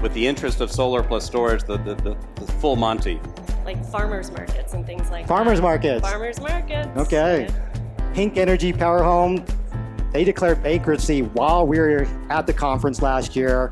With the interest of solar plus storage, the full Monty. Like farmers markets and things like Farmers that. markets. Farmers markets. Okay. Yeah. Pink Energy Power Home, they declared bankruptcy while we were at the conference last year.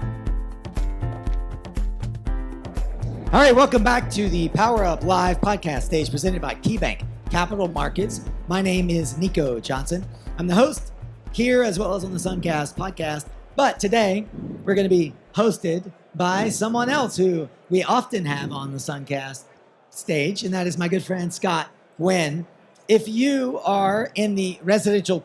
All right, welcome back to the Power Up Live podcast stage presented by KeyBank Capital Markets. My name is Nico Johnson. I'm the host here as well as on the SunCast podcast. But today we're going to be hosted by someone else who we often have on the SunCast stage, and that is my good friend Scott Wynn. If you are in the residential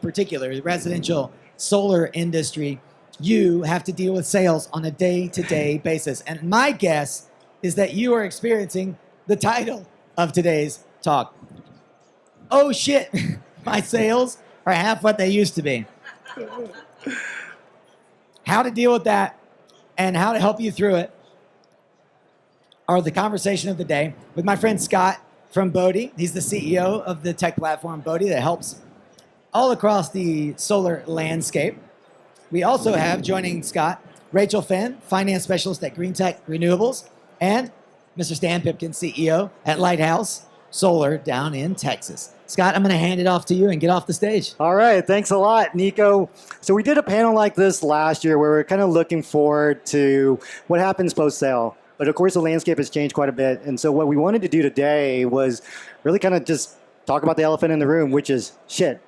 solar industry, you have to deal with sales on a day-to-day basis. And my guess is that you are experiencing the title of today's talk. Oh shit, my sales are half what they used to be. How to deal with that and how to help you through it are the conversation of the day with my friend Scott from Bodhi. He's the CEO of the tech platform Bodhi that helps all across the solar landscape. We also have joining Scott, Rachel Finn, finance specialist at Green Tech Renewables, and Mr. Stan Pipkin, CEO at Lighthouse Solar down in Texas. Scott, I'm going to hand it off to you and get off the stage. All right, thanks a lot, Nico. So we did a panel like this last year where we're kind of looking forward to what happens post-sale. But of course, the landscape has changed quite a bit. And so what we wanted to do today was really kind of just talk about the elephant in the room, which is, shit,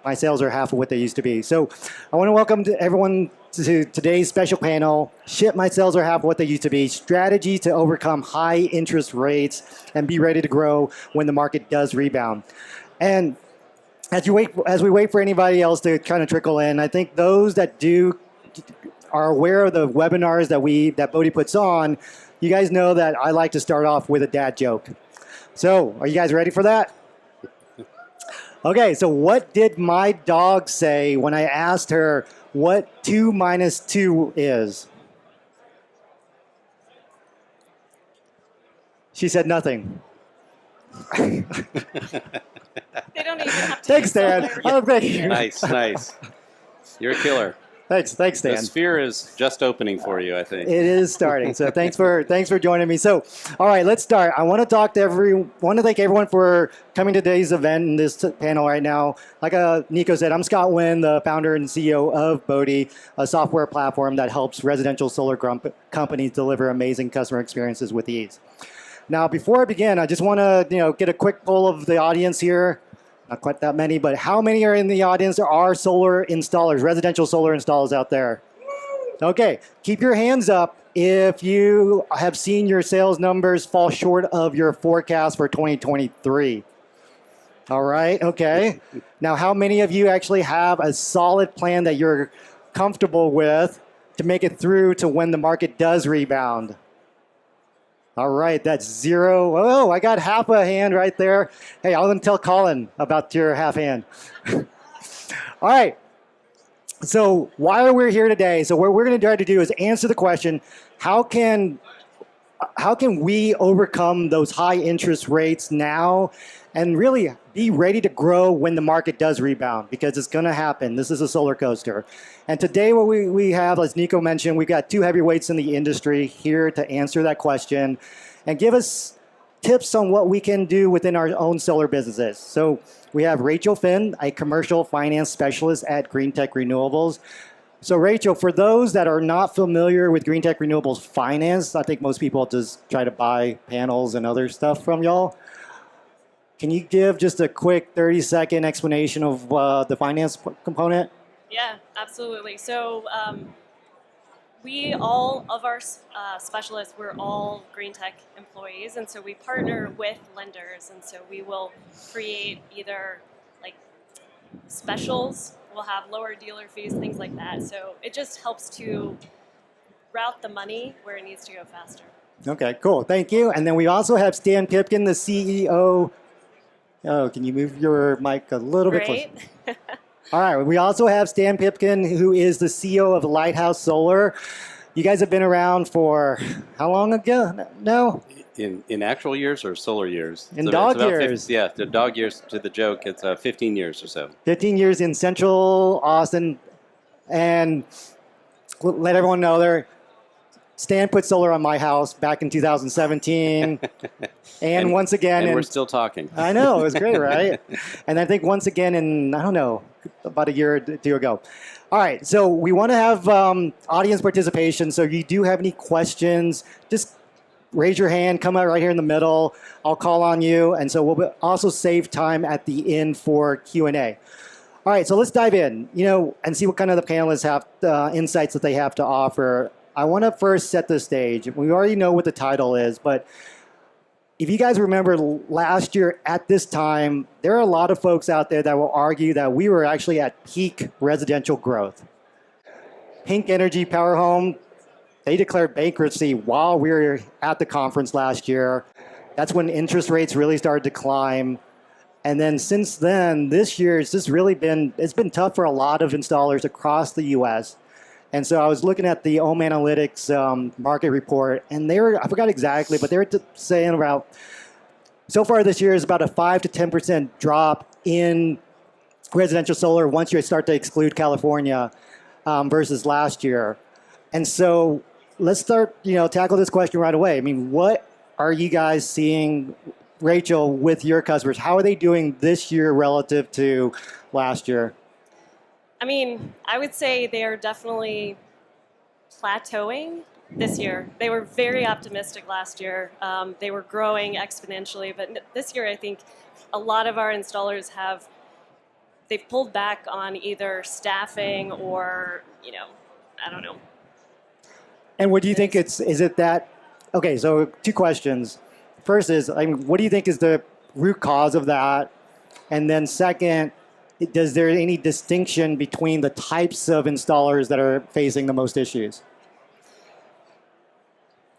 my sales are half of what they used to be. So I want to welcome everyone to today's special panel, Shit, My Sales Are Half of What They Used to Be, Strategy to Overcome High Interest Rates and Be Ready to Grow When the Market Does Rebound. And as we wait for anybody else to kind of trickle in, I think those that are aware of the webinars that Bodhi puts on, you guys know that I like to start off with a dad joke. So are you guys ready for that? Okay, so what did my dog say when I asked her what 2 minus 2 is? She said nothing. They don't even have to. Thanks, Dan. Oh, thank you. Nice. You're a killer. Thanks, The Dan. sphere is just opening for you, I think. It is starting. So thanks for joining me. So, all right, let's start. I want to thank everyone for coming to today's event and this panel right now. Like Nico said, I'm Scott Wynn, the founder and CEO of Bodhi, a software platform that helps residential solar companies deliver amazing customer experiences with ease. Now, before I begin, I just want to get a quick poll of the audience here. Not quite that many, but how many are in the audience? There are solar installers, residential solar installers out there. Okay, keep your hands up if you have seen your sales numbers fall short of your forecast for 2023. All right, okay. Now, how many of you actually have a solid plan that you're comfortable with to make it through to when the market does rebound? All right, that's 0. Oh, I got half a hand right there. Hey, I'm going to tell Colin about your half hand. All right. So why are we here today? So what we're going to try to do is answer the question, how can we overcome those high interest rates now and really be ready to grow when the market does rebound? Because it's going to happen. This is a solar coaster. And today what we have, as Nico mentioned, we've got two heavyweights in the industry here to answer that question and give us tips on what we can do within our own solar businesses. So we have Rachel Finn, a commercial finance specialist at Green Tech Renewables. So Rachel, for those that are not familiar with Green Tech Renewables finance, I think most people just try to buy panels and other stuff from y'all. Can you give just a quick 30-second explanation of the finance component? Yeah, absolutely. So all of our specialists, we're all Green Tech employees, and so we partner with lenders, and so we will create either like specials, we'll have lower dealer fees, things like that. So it just helps to route the money where it needs to go faster. Okay, cool. Thank you. And then we also have Stan Pipkin, the CEO. Oh, can you move your mic a little bit closer? All right. We also have Stan Pipkin, who is the CEO of Lighthouse Solar. You guys have been around for how long ago now? In actual years or solar years? In dog years. The dog years to the joke, it's 15 years or so. 15 years in Central Austin. And let everyone know there. Stan put solar on my house back in 2017. And once again, and we're still talking. I know, it was great, right? And I think once again in, I don't know, about a year or two ago. All right, so we want to have audience participation. So if you do have any questions, just raise your hand, come out right here in the middle. I'll call on you. And so we'll also save time at the end for Q&A. All right, so let's dive in, and see what kind of the panelists have, insights that they have to offer. I want to first set the stage. We already know what the title is, but if you guys remember last year at this time, there are a lot of folks out there that will argue that we were actually at peak residential growth. Pink Energy Power Home, they declared bankruptcy while we were at the conference last year. That's when interest rates really started to climb. And then since then, this year, it's been tough for a lot of installers across the U.S. And so I was looking at the Home Analytics market report, and I forgot exactly, but they were saying about, so far this year is about a 5 to 10% drop in residential solar once you start to exclude California versus last year. And so let's start, tackle this question right away. I mean, what are you guys seeing, Rachel, with your customers? How are they doing this year relative to last year? I mean, I would say they are definitely plateauing this year. They were very optimistic last year. They were growing exponentially, but this year I think a lot of our installers they've pulled back on either staffing or, I don't know. And what do you think is it that, okay, so two questions. First is, what do you think is the root cause of that? And then second, is there any distinction between the types of installers that are facing the most issues?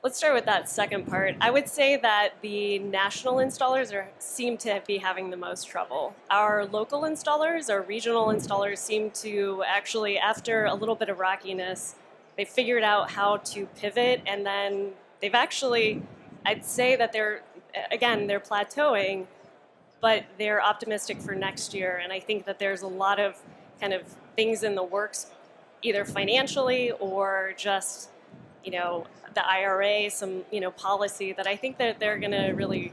Let's start with that second part. I would say that the national installers seem to be having the most trouble. Our local installers, our regional installers seem to actually, after a little bit of rockiness, they figured out how to pivot, and then they've actually, I'd say that they're plateauing, but they're optimistic for next year. And I think that there's a lot of kind of things in the works, either financially or just, the IRA, some, policy that I think that they're going to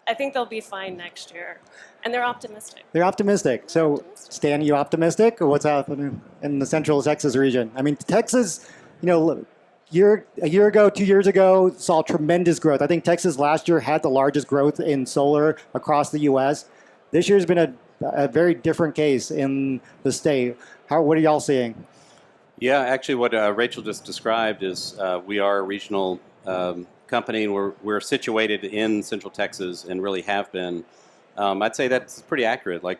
I think they'll be fine next year. And they're optimistic. They're optimistic. So, Stan, you optimistic? Or what's happening in the central Texas region? I mean, Texas, a year ago, 2 years ago, saw tremendous growth. I think Texas last year had the largest growth in solar across the U.S. This year's been a very different case in the state. What are y'all seeing? Yeah, actually what Rachel just described is we are a regional company, and we're situated in Central Texas and really have been. I'd say that's pretty accurate. Like,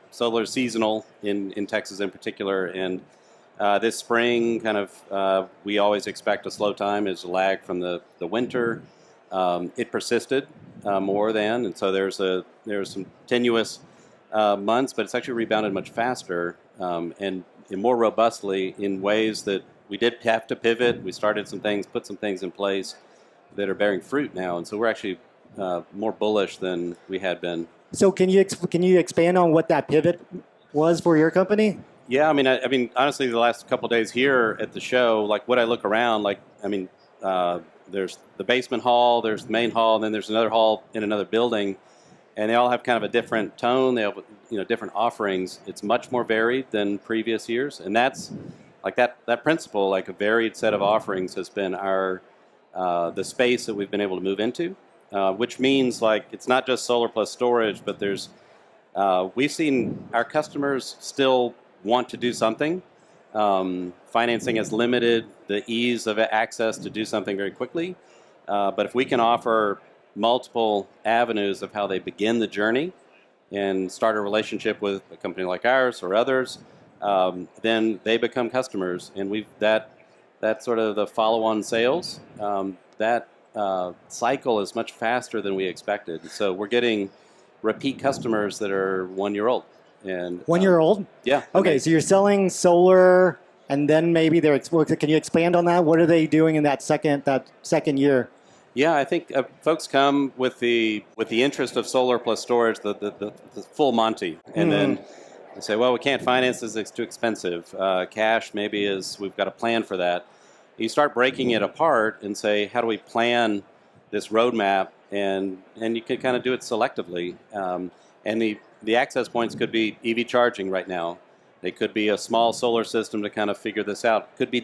solar is seasonal in Texas in particular, and this spring, we always expect a slow time as a lag from the winter. It persisted more than, and so there's some tenuous months, but it's actually rebounded much faster and more robustly in ways that we did have to pivot. We started some things, put some things in place that are bearing fruit now, and so we're actually more bullish than we had been. So can you expand on what that pivot was for your company? Yeah, I mean, honestly, the last couple of days here at the show, like what I look around, there's the basement hall, there's the main hall, and then there's another hall in another building, and they all have kind of a different tone. They have, different offerings. It's much more varied than previous years, and that's like that principle, like a varied set of offerings, has been the space that we've been able to move into, which means like it's not just solar plus storage, but we've seen our customers still want to do something. Financing has limited the ease of access to do something very quickly. But if we can offer multiple avenues of how they begin the journey and start a relationship with a company like ours or others, then they become customers. And that's sort of the follow-on sales. That cycle is much faster than we expected. So we're getting repeat customers that are 1 year old. And 1 year old? Yeah. Okay, so you're selling solar, and then maybe can you expand on that? What are they doing in that second year? Yeah, I think folks come with the interest of solar plus storage, the full Monty, and then They say, well, we can't finance this, it's too expensive. Cash maybe we've got a plan for that. You start breaking it apart and say, how do we plan this roadmap? And you can kind of do it selectively. And the access points could be EV charging right now. They could be a small solar system to kind of figure this out. Could be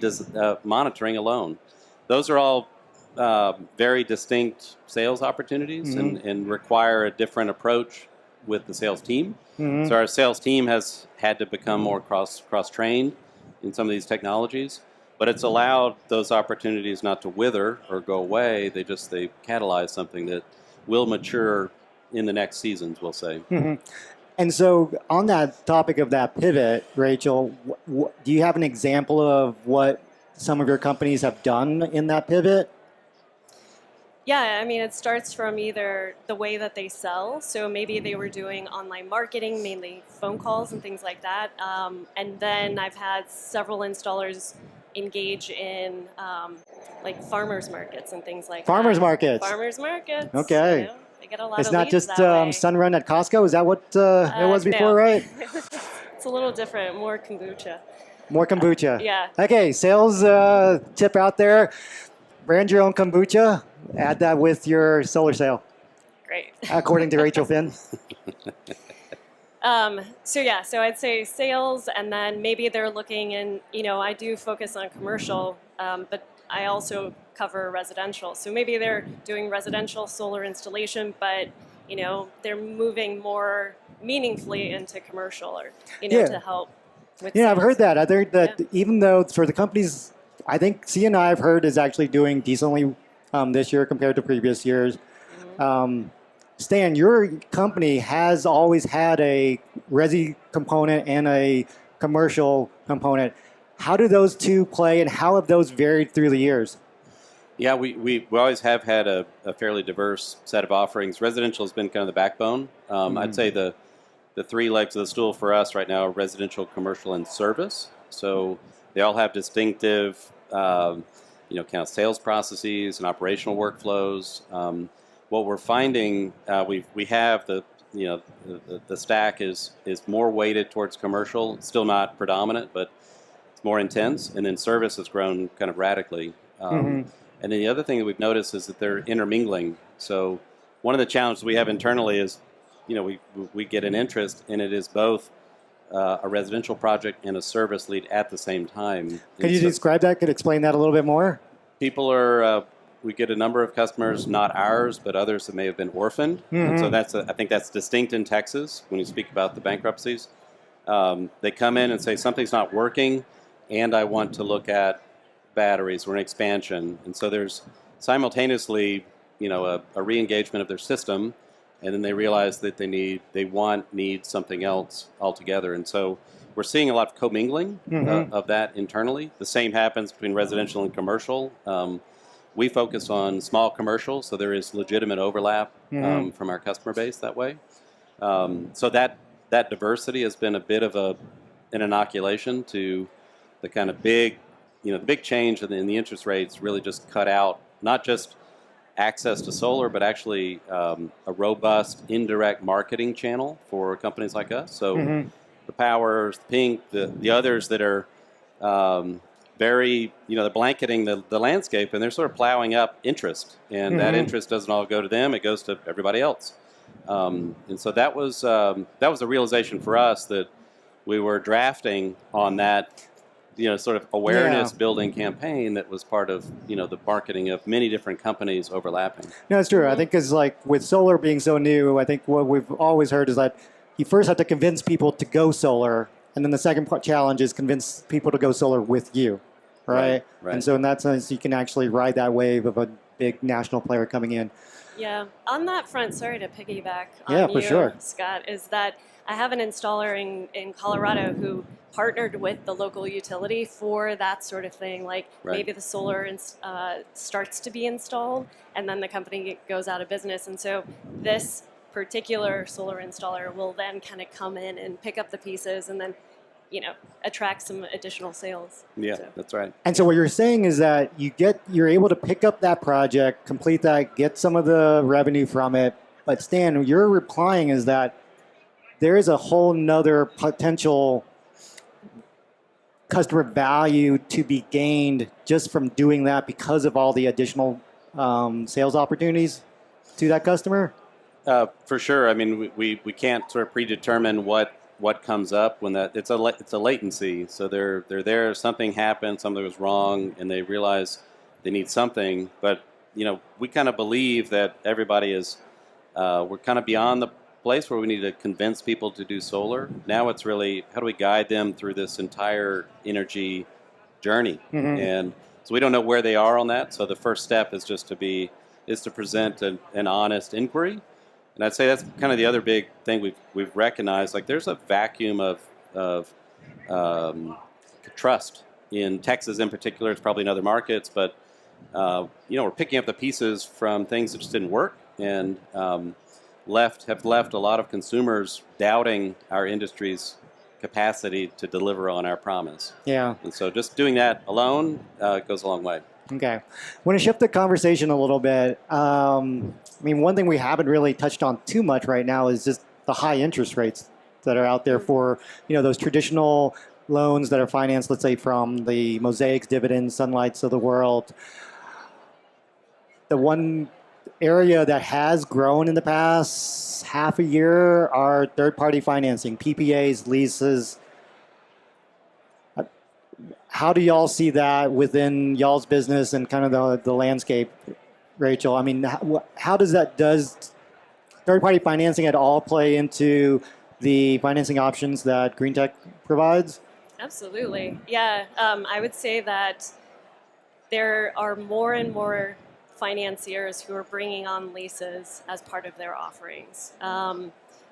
monitoring alone. Those are all very distinct sales opportunities and require a different approach with the sales team. So our sales team has had to become more cross-trained in some of these technologies, but it's allowed those opportunities not to wither or go away. They catalyze something that will mature in the next seasons, we'll say. And so on that topic of that pivot, Rachel, do you have an example of what some of your companies have done in that pivot? Yeah, I mean, it starts from either the way that they sell. So maybe they were doing online marketing, mainly phone calls and things like that. And then I've had several installers engage in like farmers markets and things like Farmers that. markets. Farmers markets. Okay. You know, they get a lot It's of not leads just that way. Sunrun at Costco. Is that what it was before, no. right? It's a little different, more kombucha. More kombucha. Yeah. Okay, sales tip out there. Brand your own kombucha. Add that with your solar sale, Great. according to Rachel Finn. So I'd say sales, and then maybe they're looking in, I do focus on commercial, but I also cover residential. So maybe they're doing residential solar installation, but, they're moving more meaningfully into commercial or, to help with Yeah, I've sales. heard that. I heard that even though for the companies, I think CNI I've heard is actually doing decently this year compared to previous years. Stan, your company has always had a resi component and a commercial component. How do those two play, and how have those varied through the years? Yeah, we always have had a fairly diverse set of offerings. Residential has been kind of the backbone. I'd say the three legs of the stool for us right now are residential, commercial, and service. So they all have distinctive kind of sales processes and operational workflows. What we're finding, we have the stack is more weighted towards commercial, still not predominant, but it's more intense. And then service has grown kind of radically. And then the other thing that we've noticed is that they're intermingling. So one of the challenges we have internally is, we get an interest, and it is both a residential project and a service lead at the same time. Could you describe that? Could you explain that a little bit more? People are, we get a number of customers, not ours, but others that may have been orphaned. And so I think that's distinct in Texas when you speak about the bankruptcies. They come in and say, something's not working, and I want to look at batteries or an expansion. And so there's simultaneously, a re-engagement of their system, and then they realize that they need something else altogether. And so we're seeing a lot of commingling of that internally. The same happens between residential and commercial. We focus on small commercial, so there is legitimate overlap from our customer base that way. So that diversity has been a bit of an inoculation to the kind of big, the big change in the interest rates really just cut out not just access to solar, but actually a robust indirect marketing channel for companies like us. So the Powers, the Pink, the others that are very, they're blanketing the landscape, and they're sort of plowing up interest. And that interest doesn't all go to them, it goes to everybody else. And so that was a realization for us that we were drafting on that, sort of awareness building campaign that was part of, the marketing of many different companies overlapping. No, it's true. I think because with solar being so new, I think what we've always heard is that you first have to convince people to go solar, and then the second challenge is convince people to go solar with you, right? Right. And so in that sense, you can actually ride that wave of a big national player coming in. Yeah, on that front, sorry to piggyback Yeah, on for you, sure. Scott, is that I have an installer in Colorado who partnered with the local utility for that sort of thing. Like maybe the solar starts to be installed, and then the company goes out of business. And so this particular solar installer will then kind of come in and pick up the pieces and then, attract some additional sales. Yeah, So. that's right. And so what you're saying is that you're able to pick up that project, complete that, get some of the revenue from it. But Stan, you're replying is that there is a whole nother potential customer value to be gained just from doing that because of all the additional sales opportunities to that customer? For sure. I mean, we can't sort of predetermine what comes up when it's a latency. So they're there. Something happened. Something was wrong, and they realize they need something. But we kind of believe that everybody is. We're kind of beyond the place where we need to convince people to do solar. Now it's really how do we guide them through this entire energy journey, and so we don't know where they are on that. So the first step is just to present an honest inquiry. And I'd say that's kind of the other big thing we've recognized. Like there's a vacuum of trust in Texas in particular. It's probably in other markets, but we're picking up the pieces from things that just didn't work, and have left a lot of consumers doubting our industry's capacity to deliver on our promise. Yeah. And so just doing that alone goes a long way. Okay. I want to shift the conversation a little bit. One thing we haven't really touched on too much right now is just the high interest rates that are out there for, those traditional loans that are financed, let's say, from the Mosaics, Dividends, Sunlights of the world. The one area that has grown in the past half a year are third-party financing, PPAs, leases. How do y'all see that within y'all's business and kind of the landscape, Rachel? I mean, how does third-party financing at all play into the financing options that Green Tech provides? Absolutely. Yeah. I would say that there are more and more financiers who are bringing on leases as part of their offerings.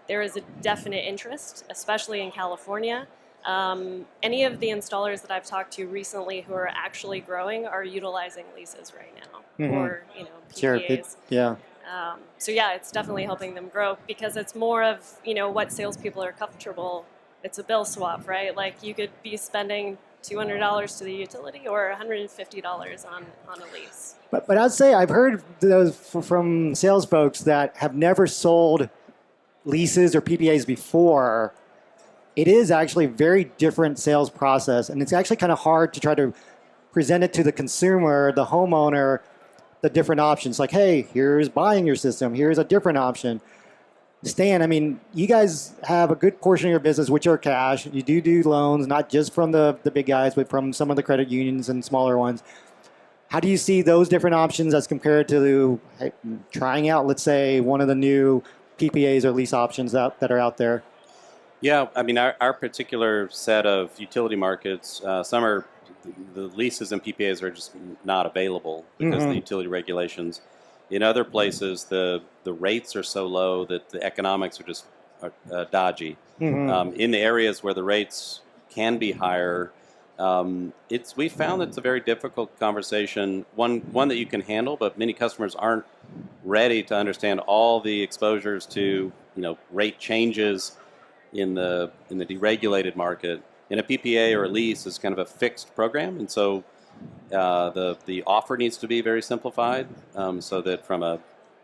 There is a definite interest, especially in California. Any of the installers that I've talked to recently who are actually growing are utilizing leases right now, or PPAs. Sure. Yeah. So yeah, it's definitely helping them grow because it's more of what salespeople are comfortable. It's a bill swap, right? Like you could be spending $200 to the utility or $150 on a lease. But I'd say I've heard those from sales folks that have never sold leases or PPAs before. It is actually a very different sales process, and it's actually kind of hard to try to present it to the consumer, the homeowner, the different options. Like, hey, here's buying your system. Here's a different option. Stan, you guys have a good portion of your business which are cash. You do loans, not just from the big guys, but from some of the credit unions and smaller ones. How do you see those different options as compared to trying out, let's say, one of the new PPAs or lease options that are out there? Yeah, our particular set of utility markets, some are the leases and PPAs are just not available because of the utility regulations. In other places, the rates are so low that the economics are just dodgy. In the areas where the rates can be higher, we found it's a very difficult conversation. One that you can handle, but many customers aren't ready to understand all the exposures to rate changes in the deregulated market. In a PPA or a lease is kind of a fixed program, and so the offer needs to be very simplified, so that from a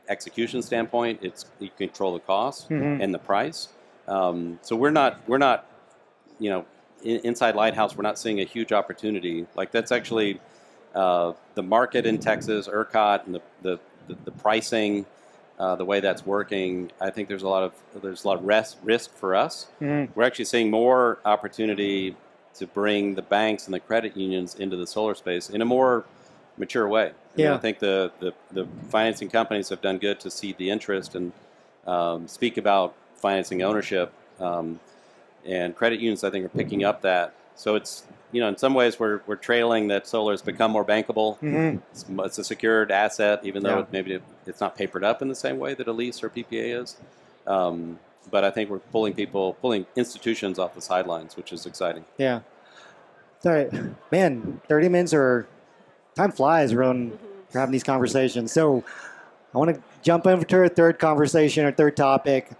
execution standpoint, you control the cost and the price. So we're not inside Lighthouse. We're not seeing a huge opportunity. Like that's actually the market in Texas, ERCOT, and the pricing. The way that's working, I think there's a lot of risk for us. We're actually seeing more opportunity to bring the banks and the credit unions into the solar space in a more mature way. I think the financing companies have done good to seed the interest and speak about financing ownership, and credit unions I think are picking up that. So it's in some ways we're trailing that solar has become more bankable. It's a secured asset, even though maybe it's not papered up in the same way that a lease or PPA is. But I think we're pulling institutions off the sidelines, which is exciting. Yeah. Sorry, man, 30 minutes time flies when we're having these conversations. So I want to jump into a third conversation or third topic.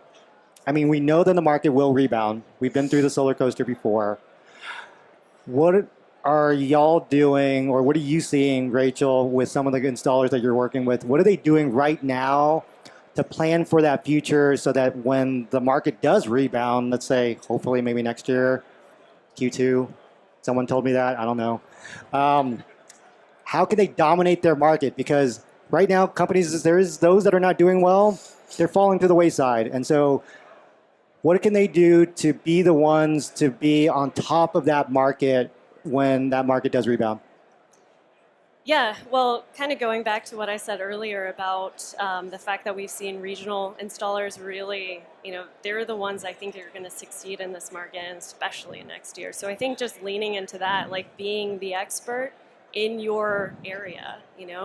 We know that the market will rebound. We've been through the solar coaster before. What are y'all doing, or what are you seeing, Rachel, with some of the installers that you're working with? What are they doing right now to plan for that future so that when the market does rebound, let's say, hopefully maybe next year, Q2, Someone told me that. I don't know. How can they dominate their market? Because right now, companies, there's those that are not doing well. They're falling to the wayside. And so what can they do to be the ones to be on top of that market when that market does rebound? Yeah, well, kind of going back to what I said earlier about the fact that we've seen regional installers really, they're the ones I think are going to succeed in this market, and especially next year. So I think just leaning into that, like being the expert in your area,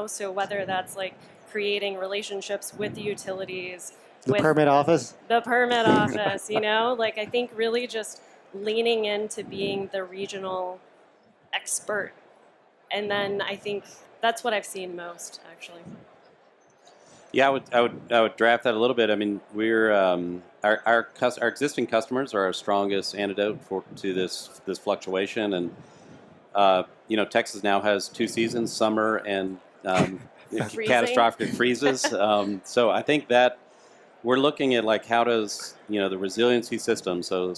so whether that's like creating relationships with the utilities, The permit office? the permit office, like I think really just leaning into being the regional expert. And then I think that's what I've seen most, actually. Yeah, I would draft that a little bit. I mean, we're our existing customers are our strongest antidote to this fluctuation, and Texas now has 2 seasons, summer and catastrophic freezes. So I think that we're looking at like how does the resiliency system, so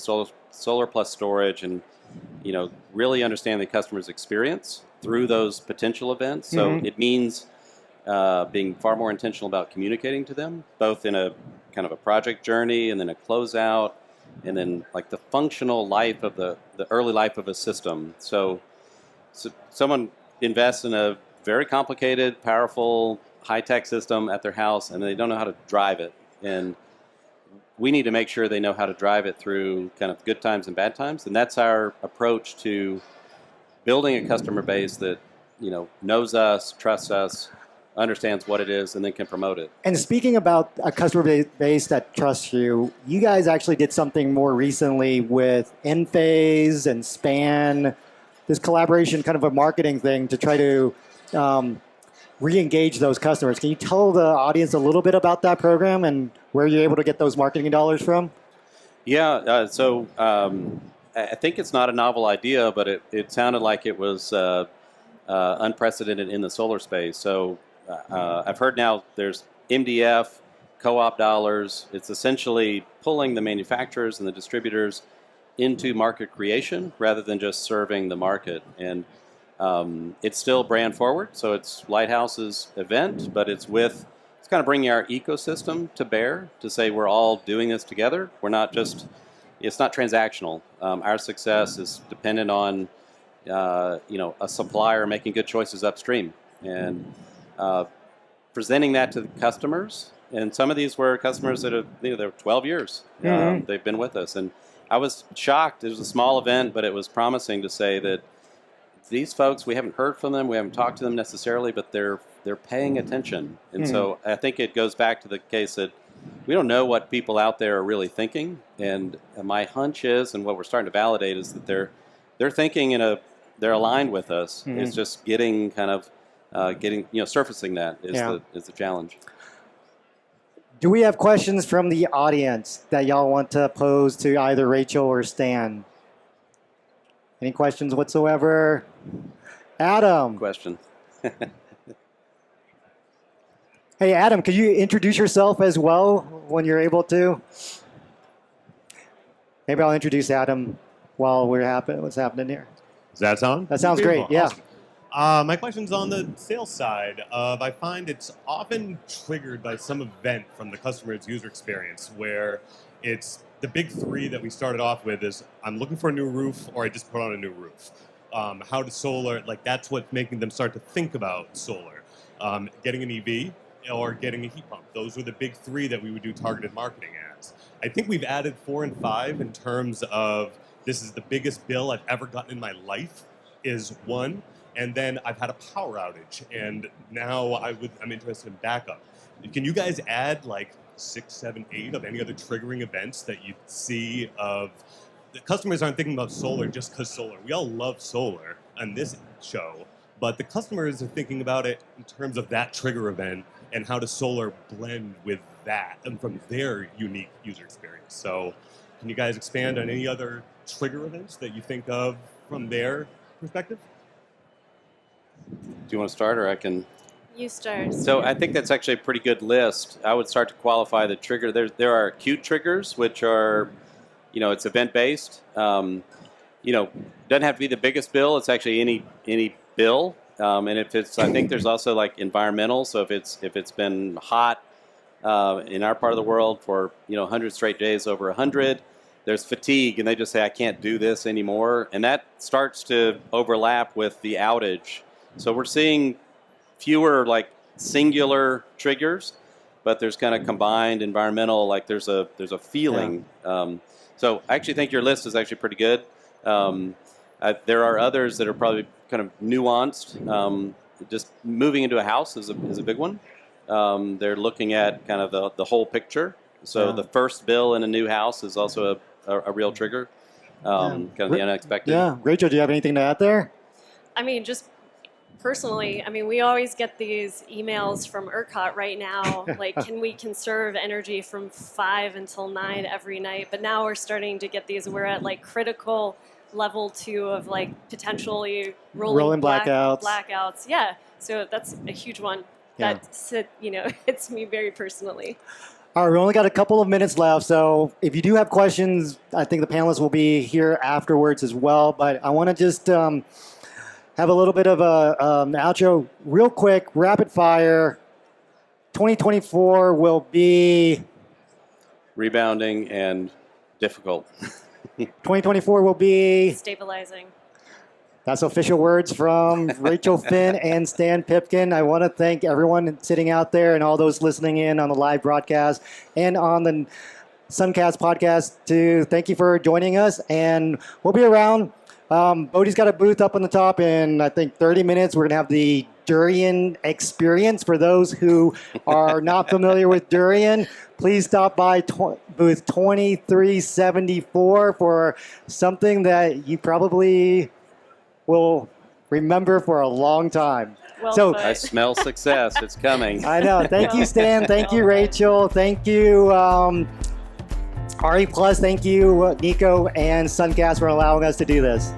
solar plus storage, and really understand the customer's experience through those potential events. So it means being far more intentional about communicating to them, both in a kind of a project journey and then a closeout, and then like the functional life of the early life of a system. So someone invests in a very complicated, powerful, high-tech system at their house, and they don't know how to drive it. And we need to make sure they know how to drive it through kind of good times and bad times. And that's our approach to building a customer base that knows us, trusts us, understands what it is, and then can promote it. And speaking about a customer base that trusts you, you guys actually did something more recently with Enphase and Span, this collaboration, kind of a marketing thing to try to re-engage those customers. Can you tell the audience a little bit about that program and where you're able to get those marketing dollars from? Yeah, so I think it's not a novel idea, but it sounded like it was unprecedented in the solar space. So I've heard now there's MDF, co-op dollars. It's essentially pulling the manufacturers and the distributors into market creation rather than just serving the market. And it's still brand forward, so it's Lighthouse's event, but it's kind of bringing our ecosystem to bear to say we're all doing this together. We're not just, it's not transactional. Our success is dependent on a supplier making good choices upstream and presenting that to the customers. And some of these were customers that have, they're 12 years. They've been with us. And I was shocked. It was a small event, but it was promising to say that these folks, we haven't heard from them, we haven't talked to them necessarily, but they're paying attention. And so I think it goes back to the case that we don't know what people out there are really thinking. And my hunch is, and what we're starting to validate, is that they're thinking they're aligned with us. It's just getting surfacing that is the challenge. Do we have questions from the audience that y'all want to pose to either Rachel or Stan? Any questions whatsoever? Adam. Question. Hey, Adam, could you introduce yourself as well when you're able to? Maybe I'll introduce Adam while what's happening here. Does that sound? That sounds great, yeah. Awesome. My question's on the sales side. I find it's often triggered by some event from the customer's user experience where it's the big 3 that we started off with is I'm looking for a new roof or I just put on a new roof. How does solar, that's what's making them start to think about solar. Getting an EV or getting a heat pump. Those were the big 3 that we would do targeted marketing ads. I think we've added 4 and 5 in terms of this is the biggest bill I've ever gotten in my life is 1. And then I've had a power outage, and now I'm interested in backup. Can you guys add 6, 7, 8 of any other triggering events that you see of the customers aren't thinking about solar just because solar. We all love solar on this show, but the customers are thinking about it in terms of that trigger event and how does solar blend with that and from their unique user experience. So can you guys expand on any other trigger events that you think of from their perspective? Do you want to start, or I can? You start. So I think that's actually a pretty good list. I would start to qualify the trigger. There are acute triggers, which are, it's event-based. doesn't have to be the biggest bill. It's actually any bill. And if it's, I think there's also like environmental. So if it's been hot in our part of the world for 100 straight days over 100, there's fatigue, and they just say I can't do this anymore, and that starts to overlap with the outage. So we're seeing fewer like singular triggers, but there's kind of combined environmental. Like there's a feeling. Yeah. So I actually think your list is actually pretty good. There are others that are probably kind of nuanced. Just moving into a house is a big one. They're looking at kind of the whole picture. So the first bill in a new house is also a real trigger. Kind of the unexpected. Yeah, Rachel, do you have anything to add there? I mean, just personally, we always get these emails from ERCOT right now, like, can we conserve energy from 5 until 9 every night? But now we're starting to get these, we're at like critical level 2 of like potentially rolling blackouts. Yeah, so that's a huge one. Yeah. That hits me very personally. All right, we only got a couple of minutes left, so if you do have questions, I think the panelists will be here afterwards as well. But I want to just have a little bit of a outro real quick, rapid fire. 2024 will be rebounding and difficult. 2024 will be stabilizing. That's official words from Rachel Finn and Stan Pipkin. I want to thank everyone sitting out there and all those listening in on the live broadcast and on the SunCast podcast to thank you for joining us. And we'll be around. Bodhi's got a booth up on the top in, I think, 30 minutes. We're going to have the durian experience. For those who are not familiar with durian, please stop by booth 2374 for something that you probably will remember for a long time. Well, I smell success. It's coming. I know. Thank you, Stan. Thank you, Rachel. Thank you, RE Plus. Thank you, Nico and SunCast for allowing us to do this.